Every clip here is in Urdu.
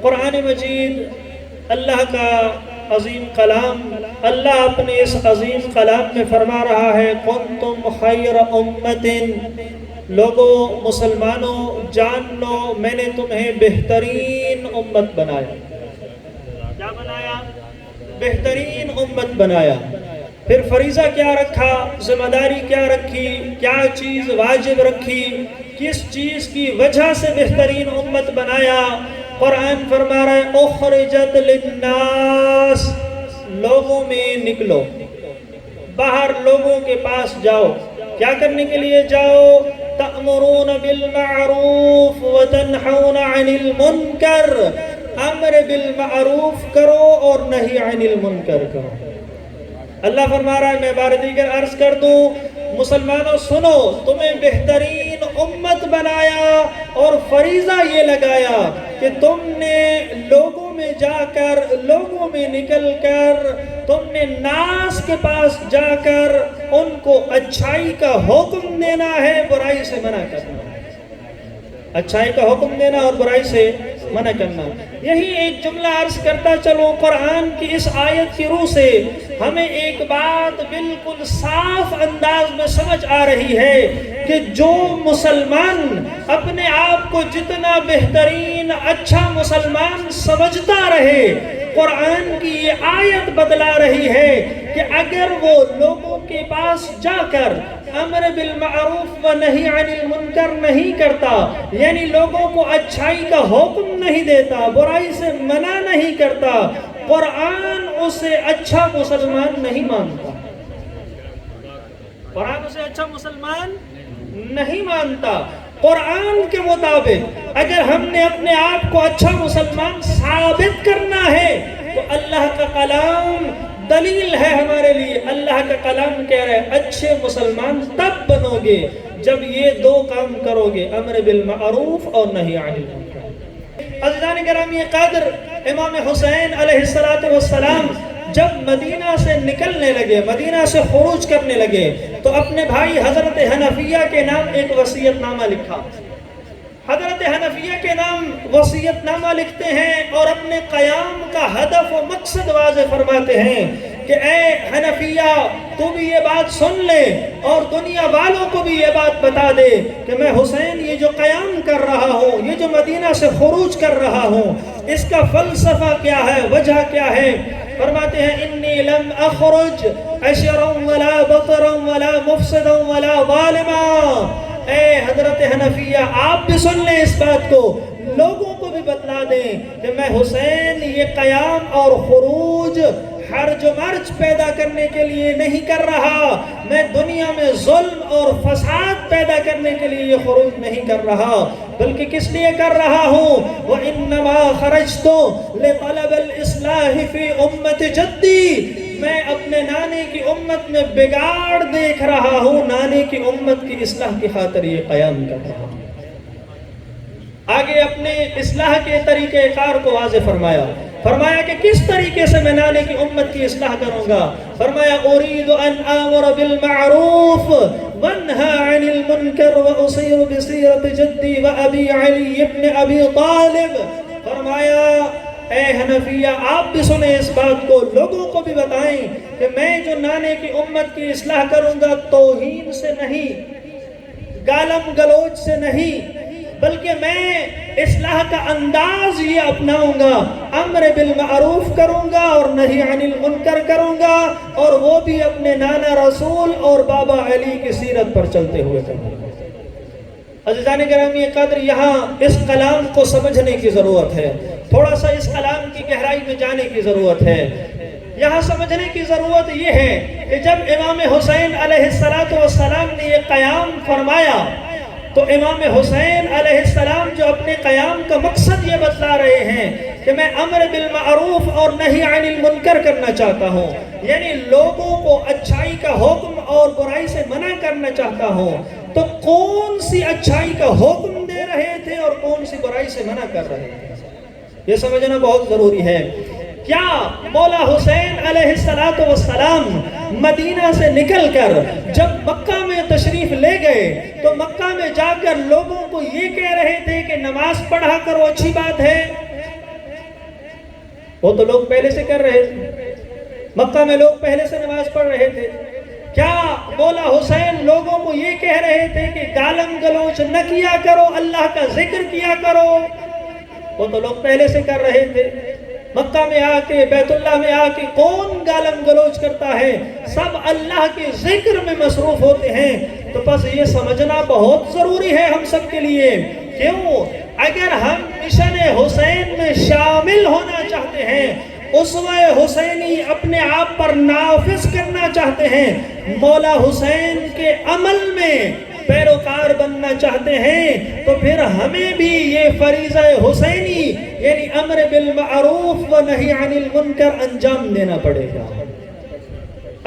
قرآن مجید اللہ کا عظیم کلام، اللہ اپنے اس عظیم کلام میں فرما رہا ہے کنتم خیر امت، لوگوں مسلمانوں جان لو میں نے تمہیں بہترین امت بنایا۔ کیا بنایا؟ بہترین امت بنایا۔ پھر فریضہ کیا رکھا، ذمہ داری کیا رکھی، کیا چیز واجب رکھی، کس چیز کی وجہ سے بہترین امت بنایا؟ قرآن فرما رہا ہے اخرجت للناس، لوگوں میں نکلو، باہر لوگوں کے پاس جاؤ۔ کیا کرنے کے لیے جاؤ؟ تأمرون بالمعروف وتنہون عن المنکر، امر بالمعروف کرو اور نہی عن المنکر کرو۔ اللہ فرما رہا ہے میں بار دیگر عرض کر دوں، مسلمانوں سنو، تمہیں بہترین امت بنایا اور فریضہ یہ لگایا کہ تم نے لوگوں میں جا کر، لوگوں میں نکل کر، تم نے ناس کے پاس جا کر ان کو اچھائی کا حکم دینا ہے، برائی سے منع کرنا۔ اچھائی کا حکم دینا اور برائی سے منع کرنا۔ یہی ایک جملہ عرض کرتا چلوں، قرآن کی اس آیت کی روح سے ہمیں ایک بات بالکل صاف انداز میں سمجھ آ رہی ہے کہ جو مسلمان اپنے آپ کو جتنا بہترین اچھا مسلمان سمجھتا رہے، قرآن کی یہ آیت بدلا رہی ہے کہ اگر وہ لوگوں کے پاس جا کر امر بالمعروف و نہی عن المنکر نہیں کرتا، یعنی لوگوں کو اچھائی کا حکم نہیں دیتا، برائی سے منع نہیں کرتا، قرآن اسے اچھا مسلمان نہیں مانتا۔ قرآن اسے اچھا مسلمان نہیں مانتا۔ قرآن کے مطابق اگر ہم نے اپنے آپ کو اچھا مسلمان ثابت کرنا ہے تو اللہ کا کلام دلیل ہے ہمارے لیے۔ اللہ کا کلام کہہ رہا ہے اچھے مسلمان تب بنو گے جب یہ دو کام کرو گے، امر بالمعروف اور نہی عن المنکر۔ عزیزان گرامی قدر، امام حسین علیہ السلام جب مدینہ سے نکلنے لگے، مدینہ سے خروج کرنے لگے تو اپنے بھائی حضرت حنفیہ کے نام ایک وصیت نامہ لکھا۔ حضرت حنفیہ کے نام وصیت نامہ لکھتے ہیں اور اپنے قیام کا ہدف و مقصد واضح فرماتے ہیں کہ اے حنفیہ تو بھی یہ بات سن لے اور دنیا والوں کو بھی یہ بات بتا دے کہ میں حسین یہ جو قیام کر رہا ہوں، یہ جو مدینہ سے خروج کر رہا ہوں، اس کا فلسفہ کیا ہے، وجہ کیا ہے؟ فرماتے ہیں انی لم اخرج عشرا ولا بطرا ولا مفسدا ولا ظالما۔ اے حضرت حنفیہ آپ بھی سن لیں اس بات کو، لوگوں کو بھی بتلا دیں کہ میں حسین یہ قیام اور خروج حرج و مرج پیدا کرنے کے لیے نہیں کر رہا، میں دنیا میں ظلم اور فساد پیدا کرنے کے لیے یہ خروج نہیں کر رہا، بلکہ کس لیے کر رہا ہوں؟ وَإِنَّمَا خَرَجْتُ لِطَلَبِ الْإِصْلَاحِ فِي أُمَّةِ جَدِّي، میں اپنے نانے کی امت میں بگاڑ دیکھ رہا ہوں، نانے کی امت کی اصلاح کی خاطر یہ قیام کر رہا ہوں۔ آگے اپنے اصلاح کے طریقہ کار کو واضح فرمایا، فرمایا کہ کس طریقے سے میں نانے کی امت کی اصلاح کروں گا؟ فرمایا اريد ان امر بالمعروف وانهى عن المنکر واصير بسیرت جدی وابی علی ابن ابی طالب۔ فرمایا اے حنفیہ آپ بھی سنیں اس بات کو، لوگوں کو بھی بتائیں کہ میں جو نانے کی امت کی اصلاح کروں گا توہین سے نہیں، گالم گلوچ سے نہیں، بلکہ میں اصلاح کا انداز یہ اپناؤں گا، امر بالمعروف کروں گا اور نہی عن المنکر کروں گا، اور وہ بھی اپنے نانا رسول اور بابا علی کی سیرت پر چلتے ہوئے کروں گا۔ عزیزان گرامی قدر، یہاں اس کلام کو سمجھنے کی ضرورت ہے، تھوڑا سا اس کلام کی گہرائی میں جانے کی ضرورت ہے۔ یہاں سمجھنے کی ضرورت یہ ہے کہ جب امام حسین علیہ السلام نے یہ قیام فرمایا تو امام حسین علیہ السلام جو اپنے قیام کا مقصد یہ بتلا رہے ہیں کہ میں امر بالمعروف اور نہی عن المنکر کرنا چاہتا ہوں، یعنی لوگوں کو اچھائی کا حکم اور برائی سے منع کرنا چاہتا ہوں، تو کون سی اچھائی کا حکم دے رہے تھے اور کون سی برائی سے منع کر رہے تھے، یہ سمجھنا بہت ضروری ہے۔ کیا مولا حسین علیہ السلام مدینہ سے نکل کر جب مکہ میں تشریف لے گئے تو مکہ میں جا کر لوگوں کو یہ کہہ رہے تھے کہ نماز پڑھا کرو اچھی بات ہے؟ وہ تو لوگ پہلے سے کر رہے تھے، مکہ میں لوگ پہلے سے نماز پڑھ رہے تھے۔ کیا مولا حسین لوگوں کو یہ کہہ رہے تھے کہ گالم گلوچ نہ کیا کرو، اللہ کا ذکر کیا کرو؟ وہ تو لوگ پہلے سے کر رہے تھے۔ مکہ میں آ کے، بیت اللہ میں آ کے کون گالم گلوچ کرتا ہے؟ سب اللہ کے ذکر میں مصروف ہوتے ہیں۔ تو بس یہ سمجھنا بہت ضروری ہے ہم سب کے لیے۔ کیوں؟ اگر ہم مشن حسین میں شامل ہونا چاہتے ہیں، اسوہ حسینی اپنے آپ پر نافذ کرنا چاہتے ہیں، مولا حسین کے عمل میں پیروکار بننا چاہتے ہیں، تو پھر ہمیں بھی یہ فریضہ حسینی یعنی امر بالمعروف و نہی عن المنکر انجام دینا پڑے گا۔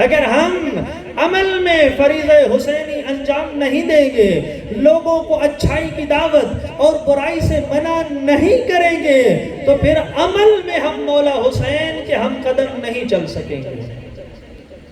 اگر ہم عمل میں فریضہ حسینی انجام نہیں دیں گے، لوگوں کو اچھائی کی دعوت اور برائی سے منع نہیں کریں گے، تو پھر عمل میں ہم مولا حسین کے ہم قدم نہیں چل سکیں گے۔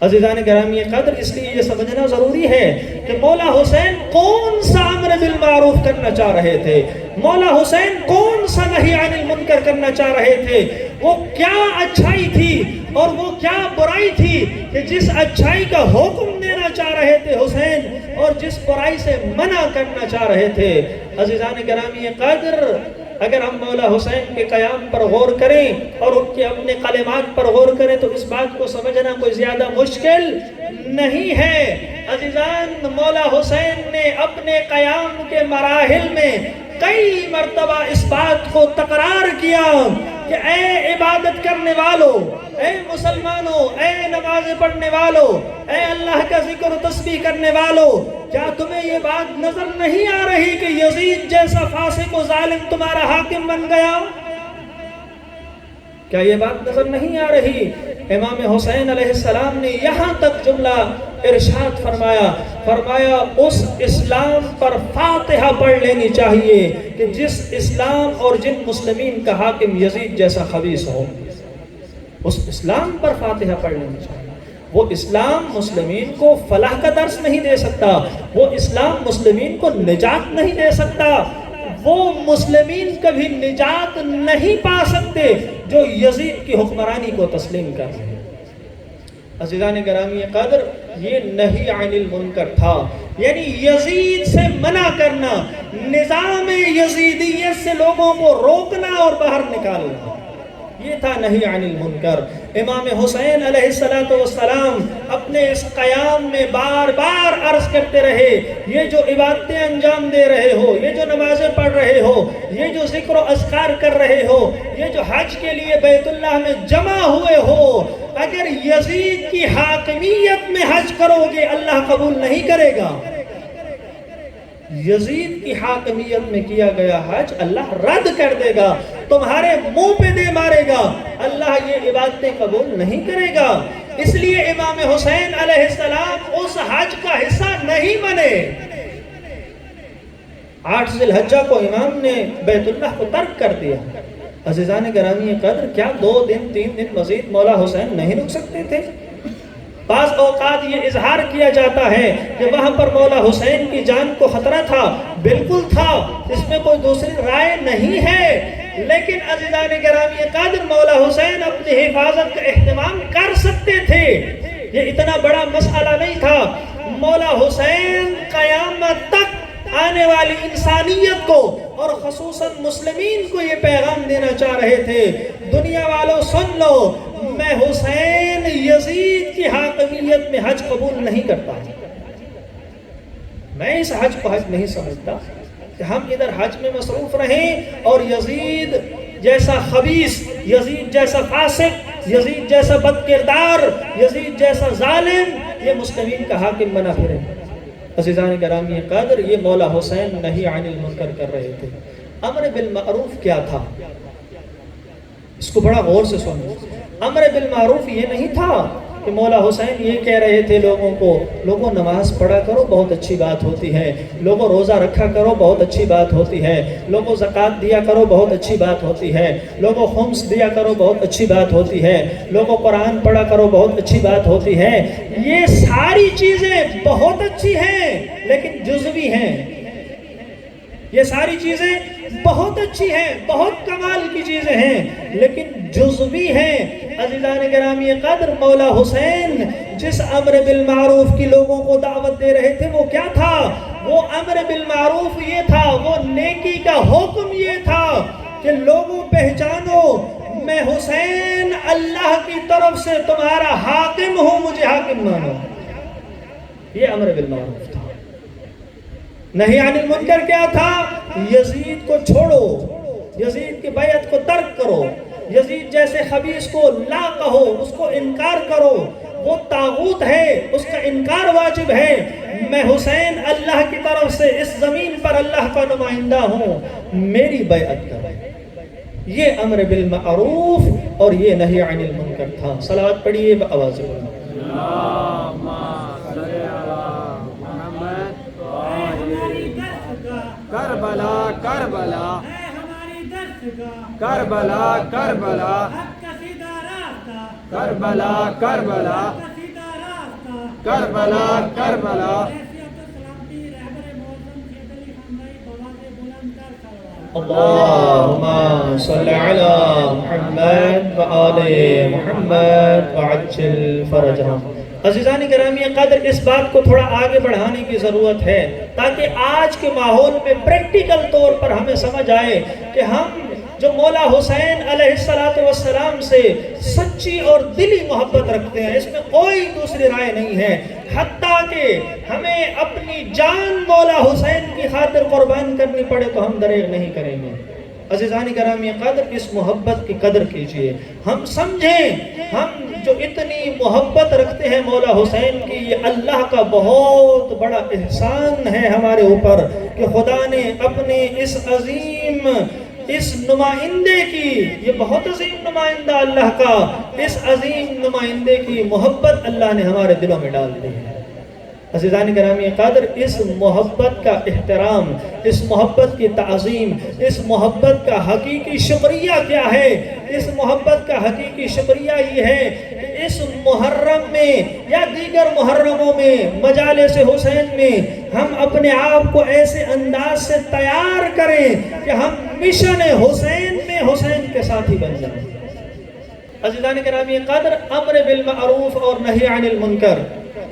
عزیزان گرامی قدر، اس لیے یہ سمجھنا ضروری ہے کہ مولا حسین کون سا امر بالمعروف کرنا چاہ رہے تھے، مولا حسین کون سا نہی عن المنکر کرنا چاہ رہے تھے، وہ کیا اچھائی تھی اور وہ کیا برائی تھی کہ جس اچھائی کا حکم دینا چاہ رہے تھے حسین اور جس برائی سے منع کرنا چاہ رہے تھے۔ عزیزان گرامی قدر، اگر ہم مولا حسین کے قیام پر غور کریں اور ان کے اپنے کلمات پر غور کریں تو اس بات کو سمجھنا کوئی زیادہ مشکل نہیں ہے۔ عزیزان، مولا حسین نے اپنے قیام کے مراحل میں کئی مرتبہ اس بات کو تکرار کیا کہ اے عبادت کرنے والوں، اے مسلمانوں، اے نماز پڑھنے والوں، اے اللہ کا ذکر و تسبیح کرنے والوں، کیا تمہیں یہ بات نظر نہیں آ رہی کہ یزید جیسا فاسق و ظالم تمہارا حاکم بن گیا؟ کیا یہ بات نظر نہیں آ رہی؟ امام حسین علیہ السلام نے یہاں تک جملہ ارشاد فرمایا اس اسلام پر فاتحہ پڑھ لینی چاہیے کہ جس اسلام اور جن مسلمین کا حاکم یزید جیسا خبیث ہو، اس اسلام پر فاتحہ پڑھ لینی چاہیے۔ وہ اسلام مسلمین کو فلاح کا درس نہیں دے سکتا، وہ اسلام مسلمین کو نجات نہیں دے سکتا، وہ مسلمین کبھی نجات نہیں پا سکتے جو یزید کی حکمرانی کو تسلیم کر رہے ہیں۔ عزیزان گرامی قدر، یہ نہی عن المنکر تھا، یعنی یزید سے منع کرنا، نظام یزیدیت سے لوگوں کو روکنا اور باہر نکالنا، یہ تھا نہی عن المنکر۔ امام حسین علیہ السلام اپنے اس قیام میں بار بار عرض کرتے رہے، یہ جو عبادتیں انجام دے رہے ہو، یہ جو نمازیں پڑھ رہے ہو، یہ جو ذکر و اذکار کر رہے ہو، یہ جو حج کے لیے بیت اللہ میں جمع ہوئے ہو، اگر یزید کی حاکمیت میں حج کرو گے اللہ قبول نہیں کرے گا۔ یزید کی حاکمیت میں کیا گیا حج اللہ رد کر دے گا، تمہارے منہ پہ دے مارے گا، اللہ یہ عبادتیں قبول نہیں کرے گا۔ اس لیے امام حسین علیہ السلام اس حج کا حصہ نہیں بنے۔ 8 ذی الحجہ کو امام نے بیت اللہ کو ترک کر دیا۔ عزیزان گرامی قدر، کیا 2 دن 3 دن مزید مولا حسین نہیں رک سکتے تھے؟ بعض اوقات یہ اظہار کیا جاتا ہے کہ وہاں پر مولا حسین کی جان کو خطرہ تھا، بالکل تھا، اس میں کوئی دوسری رائے نہیں ہے، لیکن عزیزان گرامی قدر مولا حسین اپنی حفاظت کا اہتمام کر سکتے تھے، یہ اتنا بڑا مسئلہ نہیں تھا۔ مولا حسین قیامت تک آنے والی انسانیت کو اور خصوصاً مسلمین کو یہ پیغام دینا چاہ رہے تھے، دنیا والوں سن لو، میں حسین یزید کی حاکمیت میں حج قبول نہیں کرتا، میں اس حج کو حج نہیں سمجھتا کہ ہم ادھر حج میں مصروف رہیں اور یزید جیسا خبیث، یزید جیسا فاسق، یزید جیسا بد کردار، یزید جیسا ظالم یہ مسلمین کا حاکم بنا پھرے۔ عزیزان گرامی قدر، یہ مولا حسین نہی عن المنکر کر رہے تھے۔ امر بالمعروف کیا تھا؟ اس کو بڑا غور سے سنو۔ امر بالمعروف یہ نہیں تھا کہ مولا حسین یہ کہہ رہے تھے لوگوں کو، لوگوں نماز پڑھا کرو بہت اچھی بات ہوتی ہے، لوگوں روزہ رکھا کرو بہت اچھی بات ہوتی ہے، لوگوں زکوٰۃ دیا کرو بہت اچھی بات ہوتی ہے، لوگوں خمس دیا کرو بہت اچھی بات ہوتی ہے، لوگوں قرآن پڑھا کرو بہت اچھی بات ہوتی ہے۔ یہ ساری چیزیں بہت اچھی ہیں لیکن جزوی ہیں، یہ ساری چیزیں بہت اچھی ہیں، بہت کمال کی چیزیں ہیں، لیکن جزوی ہیں۔ عزیزان گرامی قدر، مولا حسین جس امر بالمعروف کی لوگوں کو دعوت دے رہے تھے وہ کیا تھا؟ وہ امر بالمعروف یہ تھا، وہ نیکی کا حکم یہ تھا کہ لوگوں پہچانو میں حسین اللہ کی طرف سے تمہارا حاکم ہوں، مجھے حاکم مانو۔ یہ امر بالمعروف تھا۔ نہی عن المنکر کیا تھا؟ یزید کو چھوڑو، یزید کی بیعت کو ترک کرو، یزید جیسے خبیث کو لا کہو، اس کو انکار کرو، وہ طاغوت ہے، اس کا انکار واجب ہے۔ میں حسین اللہ کی طرف سے اس زمین پر اللہ کا نمائندہ ہوں، میری بیعت کرو۔ یہ امر بالمعروف اور یہ نہی عن المنکر تھا۔ صلوات پڑھیے بآواز بلند۔ کربلا کربلا کربلا کربلا کربلا کربلا کربلا کربلا۔ اللهم صل على محمد وآل محمد وعجل فرجهم۔ عزیزان گرامی قدر، اس بات کو تھوڑا آگے بڑھانے کی ضرورت ہے تاکہ آج کے ماحول میں پریکٹیکل طور پر ہمیں سمجھ آئے کہ ہم جو مولا حسین علیہ السلام سے سچی اور دلی محبت رکھتے ہیں، اس میں کوئی دوسری رائے نہیں ہے، حتیٰ کہ ہمیں اپنی جان مولا حسین کی خاطر قربان کرنی پڑے تو ہم دریغ نہیں کریں گے۔ عزیزان گرامی قدر، اس محبت کی قدر کیجئے۔ ہم سمجھیں ہم جو اتنی محبت رکھتے ہیں مولا حسین کی، یہ اللہ کا بہت بڑا احسان ہے ہمارے اوپر کہ خدا نے اپنے اس عظیم اس نمائندے کی، یہ بہت عظیم نمائندہ اللہ کا، اس عظیم نمائندے کی محبت اللہ نے ہمارے دلوں میں ڈال دی ہے۔ عزیزان گرامی قدر، اس محبت کا احترام، اس محبت کی تعظیم، اس محبت کا حقیقی شکریہ کیا ہے؟ اس محبت کا حقیقی شکریہ یہ ہے کہ اس محرم میں یا دیگر محرموں میں، مجالس حسین میں، ہم اپنے آپ کو ایسے انداز سے تیار کریں کہ ہم مشن حسین میں حسین کے ساتھی بن جائیں۔ عزیزان گرامی قدر، امر بالمعروف اور نہی عن المنکر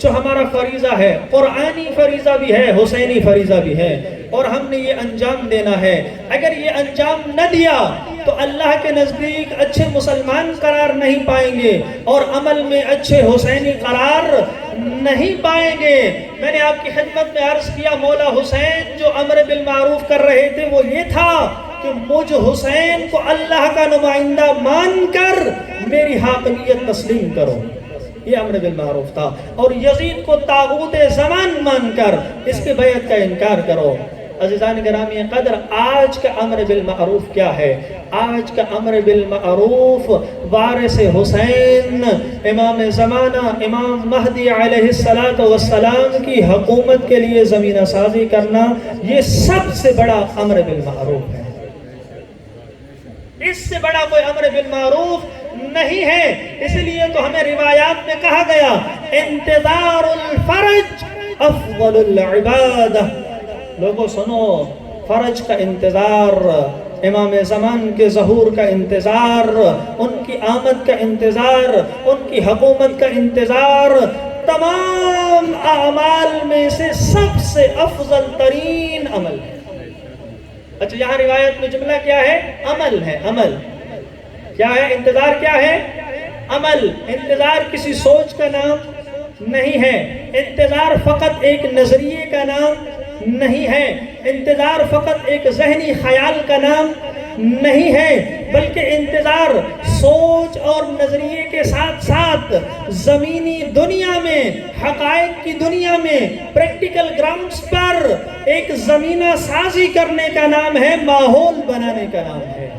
جو ہمارا فریضہ ہے، قرآنی فریضہ بھی ہے، حسینی فریضہ بھی ہے، اور ہم نے یہ انجام دینا ہے۔ اگر یہ انجام نہ دیا تو اللہ کے نزدیک اچھے مسلمان قرار نہیں پائیں گے اور عمل میں اچھے حسینی قرار نہیں پائیں گے۔ میں نے آپ کی خدمت میں عرض کیا، مولا حسین جو امر بالمعروف کر رہے تھے وہ یہ تھا کہ مجھ حسین کو اللہ کا نمائندہ مان کر میری حاکمیت تسلیم کرو، یہ امر بالمعروف تھا، اور یزید کو طاغوت زمان مان کر اس کے بیعت کا انکار کرو۔ عزیزان گرامی قدر، آج کا امر بالمعروف کیا ہے؟ آج کا امر بالمعروف وارث حسین، امام زمانہ، امام مہدی علیہ السلام کی حکومت کے لیے زمینہ سازی کرنا، یہ سب سے بڑا امر بالمعروف ہے۔ اس سے بڑا کوئی امر بالمعروف نہیں ہے۔ اس لیے تو ہمیں روایات میں کہا گیا، انتظار الفرج افضل العبادہ۔ لوگوں سنو، فرج کا انتظار، امام زمان کے ظہور کا انتظار، ان کی آمد کا انتظار، ان کی حکومت کا انتظار، تمام اعمال میں سے سب سے افضل ترین عمل ہے۔ اچھا، یہاں روایت میں جملہ کیا ہے؟ عمل ہے، عمل کیا ہے؟ انتظار کیا ہے؟ عمل۔ انتظار کسی سوچ کا نام نہیں ہے، انتظار فقط ایک نظریے کا نام نہیں ہے، انتظار فقط ایک ذہنی خیال کا نام نہیں ہے، بلکہ انتظار سوچ اور نظریے کے ساتھ ساتھ زمینی دنیا میں، حقائق کی دنیا میں، پریکٹیکل گراؤنڈز پر ایک زمینہ سازی کرنے کا نام ہے، ماحول بنانے کا نام ہے۔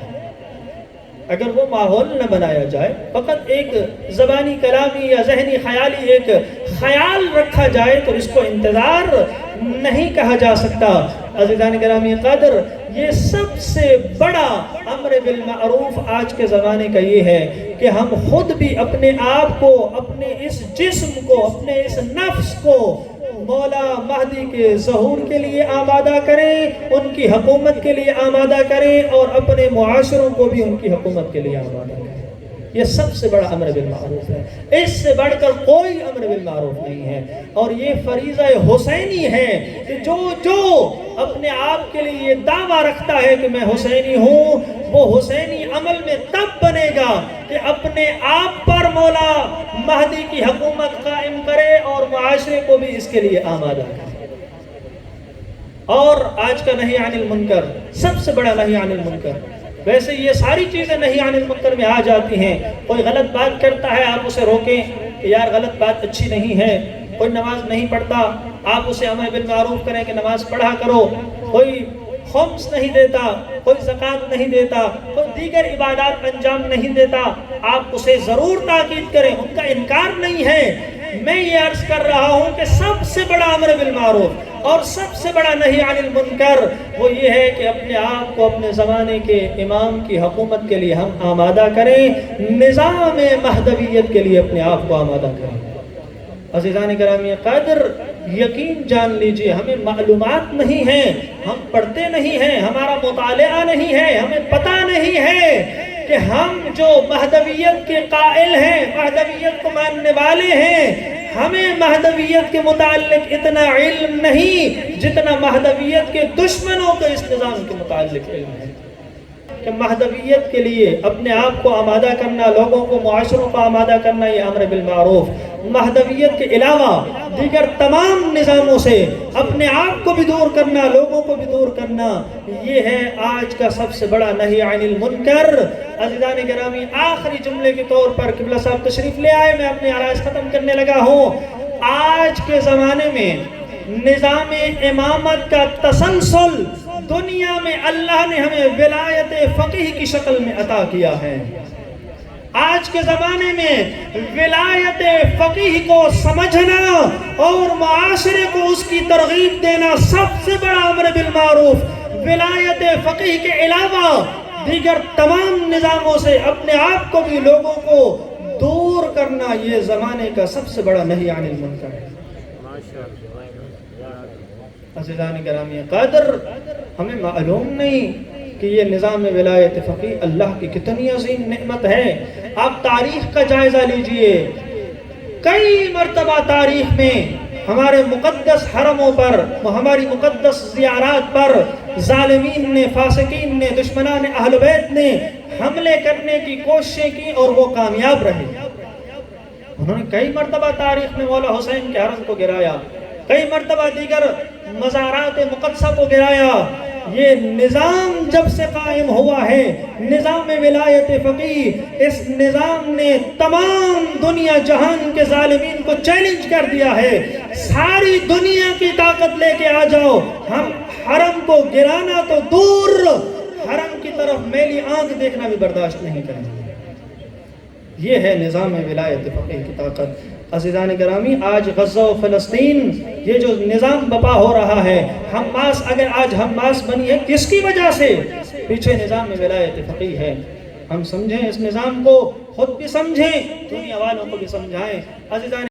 اگر وہ ماحول نہ بنایا جائے، فقط ایک زبانی کلامی یا ذہنی خیالی ایک خیال رکھا جائے تو اس کو انتظار نہیں کہا جا سکتا۔ عزیزان گرامی قدر، یہ سب سے بڑا امر بالمعروف آج کے زمانے کا یہ ہے کہ ہم خود بھی اپنے آپ کو، اپنے اس جسم کو، اپنے اس نفس کو مولا مہدی کے ظہور کے لیے آمادہ کریں، ان کی حکومت کے لیے آمادہ کریں، اور اپنے معاشروں کو بھی ان کی حکومت کے لیے آمادہ کریں۔ یہ سب سے بڑا امر بالمعروف ہے، اس سے بڑھ کر کوئی امر بالمعروف نہیں ہے، اور یہ فریضہ حسینی ہے کہ جو اپنے آپ کے لیے یہ دعویٰ رکھتا ہے کہ میں حسینی ہوں، وہ حسینی عمل میں تب بنے گا کہ اپنے آپ پر مولا مہدی کی حکومت قائم کرے اور معاشرے کو بھی اس کے لیے آمادہ کرے۔ اور آج کا نہی عن المنکر سب سے بڑا نہی عن المنکر، ویسے یہ ساری چیزیں نہی عن المنکر میں آ جاتی ہیں۔ کوئی غلط بات کرتا ہے، آپ اسے روکیں کہ یار غلط بات اچھی نہیں ہے۔ کوئی نماز نہیں پڑھتا، آپ اسے امر بالمعروف کریں کہ نماز پڑھا کرو۔ کوئی خمس نہیں دیتا، کوئی زکوٰۃ نہیں دیتا، کوئی دیگر عبادات انجام نہیں دیتا، آپ اسے ضرور تاکید کریں، ان کا انکار نہیں ہے۔ میں یہ عرض کر رہا ہوں کہ سب سے بڑا امر بالمعروف اور سب سے بڑا نہی عن المنکر وہ یہ ہے کہ اپنے آپ کو اپنے زمانے کے امام کی حکومت کے لیے ہم آمادہ کریں، نظام مہدویت کے لیے اپنے آپ کو آمادہ کریں۔ عزیزان گرامی قدر، یقین جان لیجئے ہمیں معلومات نہیں ہیں، ہم پڑھتے نہیں ہیں، ہمارا مطالعہ نہیں ہے، ہمیں پتہ نہیں ہے کہ ہم جو مہدویت کے قائل ہیں، مہدویت کو ماننے والے ہیں، ہمیں مہدویت کے متعلق اتنا علم نہیں جتنا مہدویت کے دشمنوں کو اس نظام کے متعلق علم ہے۔ کہ مہدویت کے لیے اپنے آپ کو آمادہ کرنا، لوگوں کو، معاشروں کو آمادہ کرنا، یہ امر بالمعروف۔ مہدویت کے علاوہ دیگر تمام نظاموں سے اپنے آپ کو بھی دور کرنا، لوگوں کو بھی دور کرنا، یہ ہے آج کا سب سے بڑا نہی عن المنکر۔ عزیزان گرامی، آخری جملے کے طور پر قبلہ صاحب تشریف لے آئے، میں اپنے عرائض ختم کرنے لگا ہوں۔ آج کے زمانے میں نظام امامت کا تسلسل دنیا میں اللہ نے ہمیں ولایت فقیہ کی شکل میں عطا کیا ہے۔ آج کے زمانے میں ولایت فقیہ کو سمجھنا اور معاشرے کو اس کی ترغیب دینا سب سے بڑا امر بالمعروف۔ ولایت فقیہ کے علاوہ دیگر تمام نظاموں سے اپنے آپ کو بھی، لوگوں کو دور کرنا، یہ زمانے کا سب سے بڑا نہی عن المنکر ہے۔ عزیزان گرامی قدر، ہمیں معلوم نہیں کہ یہ نظام ولایت فقیہ اللہ کی کتنی عظیم نعمت ہے۔ آپ تاریخ کا جائزہ لیجئے، کئی مرتبہ تاریخ میں ہمارے مقدس حرموں پر، ہماری مقدس زیارات پر ظالمین نے، فاسقین نے، دشمنان اہل بیت نے حملے کرنے کی کوششیں کی اور وہ کامیاب رہے۔ انہوں نے کئی مرتبہ تاریخ میں مولا حسین کے حرم کو گرایا، کئی مرتبہ دیگر مزارات مقدسہ کو گرایا۔ یہ نظام جب سے قائم ہوا ہے، نظام ولایت فقیہ، اس نظام نے تمام دنیا جہان کے ظالمین کو چیلنج کر دیا ہے، ساری دنیا کی طاقت لے کے آ جاؤ، ہم حرم کو گرانا تو دور، حرم کی طرف میلی آنکھ دیکھنا بھی برداشت نہیں کریں گے۔ یہ ہے نظام ولایت فقیہ کی طاقت۔ عزیزان گرامی، آج غزہ و فلسطین یہ جو نظام بپا ہو رہا ہے، حماس، اگر آج حماس بنی ہے کس کی وجہ سے؟ پیچھے نظام ولایت فقیہ ہے۔ ہم سمجھیں اس نظام کو، خود بھی سمجھیں، دنیا والوں کو بھی سمجھائیں۔ عزیزان